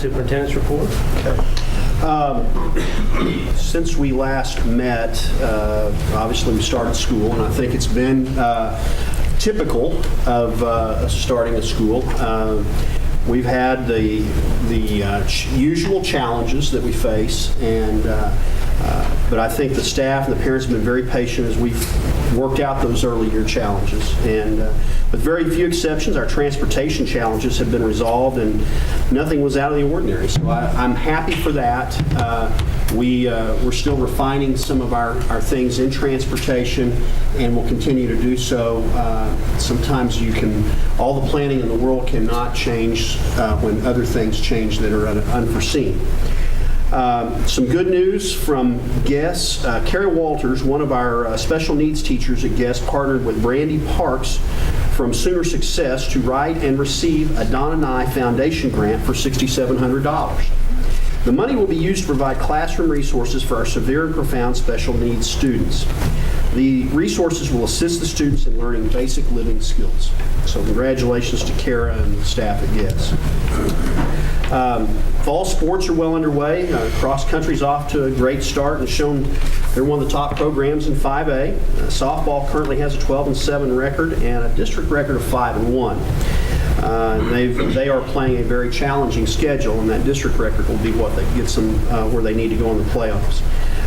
Superintendent's report. Since we last met, obviously we started school, and I think it's been typical of starting a school. We've had the usual challenges that we face, and but I think the staff and the parents have been very patient as we've worked out those early year challenges. And with very few exceptions, our transportation challenges have been resolved, and nothing was out of the ordinary. So I'm happy for that. We're still refining some of our things in transportation, and we'll continue to do so. Sometimes all the planning in the world cannot change when other things change that are unforeseen. Some good news from Guess. Carrie Walters, one of our special needs teachers at Guess, partnered with Brandy Parks from Sooner Success to write and receive a Donna Nye Foundation grant for $6,700. The money will be used to provide classroom resources for our severe and profound special needs students. The resources will assist the students in learning basic living skills. So congratulations to Kara and the staff at Guess. Fall sports are well underway. Cross country's off to a great start and shown they're one of the top programs in 5A. Softball currently has a 12-7 record and a district record of 5-1. They are playing a very challenging schedule, and that district record will be what that gets them where they need to go in the playoffs.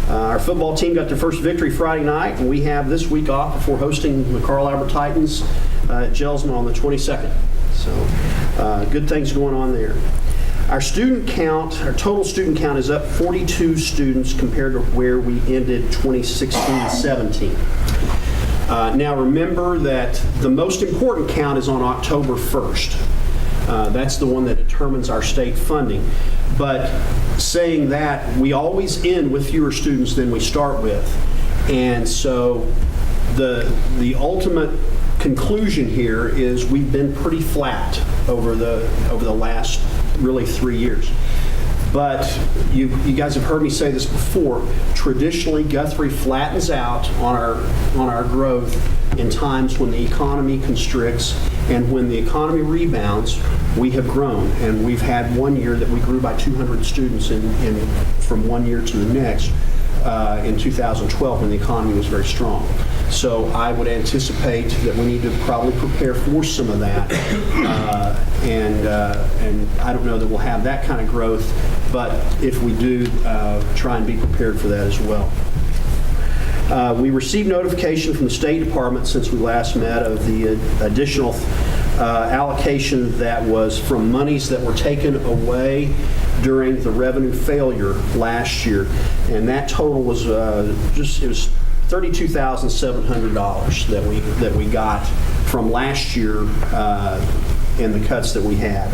Our football team got their first victory Friday night, and we have this week off before hosting the Carl Albert Titans at Gelsma on the 22nd. So good things going on there. Our total student count is up 42 students compared to where we ended 2016-17. Now remember that the most important count is on October 1st. That's the one that determines our state funding. But saying that, we always end with fewer students than we start with. And so the ultimate conclusion here is we've been pretty flat over the last really 3 years. But you guys have heard me say this before. Traditionally, Guthrie flattens out on our growth in times when the economy constricts, and when the economy rebounds, we have grown. And we've had one year that we grew by 200 students from one year to the next in 2012 when the economy was very strong. So I would anticipate that we need to probably prepare for some of that. And I don't know that we'll have that kind of growth, but if we do, try and be prepared for that as well. We received notification from the State Department since we last met of the additional allocation that was from monies that were taken away during the revenue failure last year, and that total was it was $32,700 that we got from last year in the cuts that we had.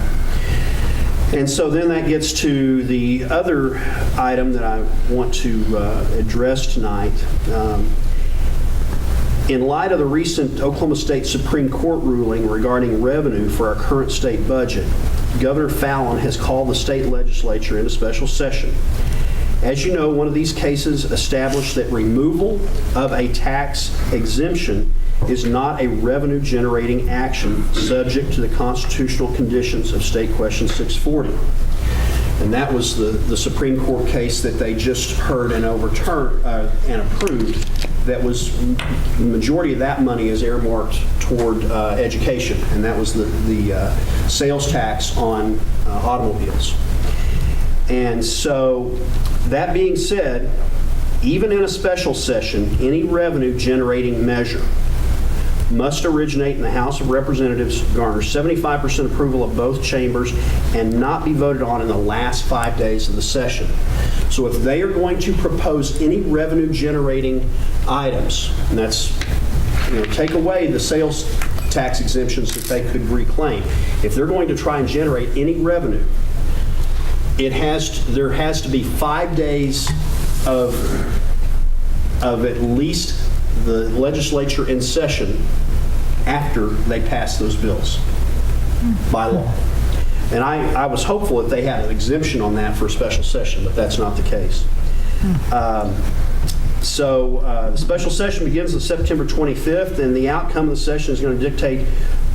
And so then that gets to the other item that I want to address tonight. In light of the recent Oklahoma State Supreme Court ruling regarding revenue for our current state budget, Governor Fallin has called the state legislature into special session. As you know, one of these cases established that removal of a tax exemption is not a revenue-generating action subject to the constitutional conditions of State Question 640. And that was the Supreme Court case that they just heard and overturned and approved. That was, the majority of that money is earmarked toward education, and that was the sales tax on automobiles. And so, that being said, even in a special session, any revenue-generating measure must originate in the House of Representatives, garner 75% approval of both chambers, and not be voted on in the last 5 days of the session. So if they are going to propose any revenue-generating items, and that's, take away the sales tax exemptions that they could reclaim, if they're going to try and generate any revenue, there has to be 5 days of at least the legislature in session after they pass those bills by law. And I was hopeful that they had an exemption on that for a special session, but that's not the case. So the special session begins on September 25th, and the outcome of the session is going to dictate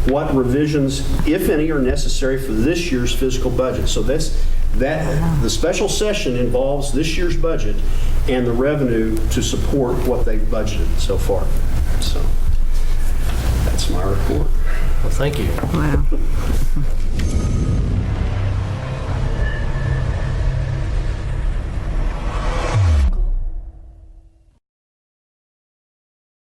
what revisions, if any, are necessary for this year's fiscal budget. So this The special session involves this year's budget and the revenue to support what they've budgeted so far. So that's my report. Well, thank you. Wow.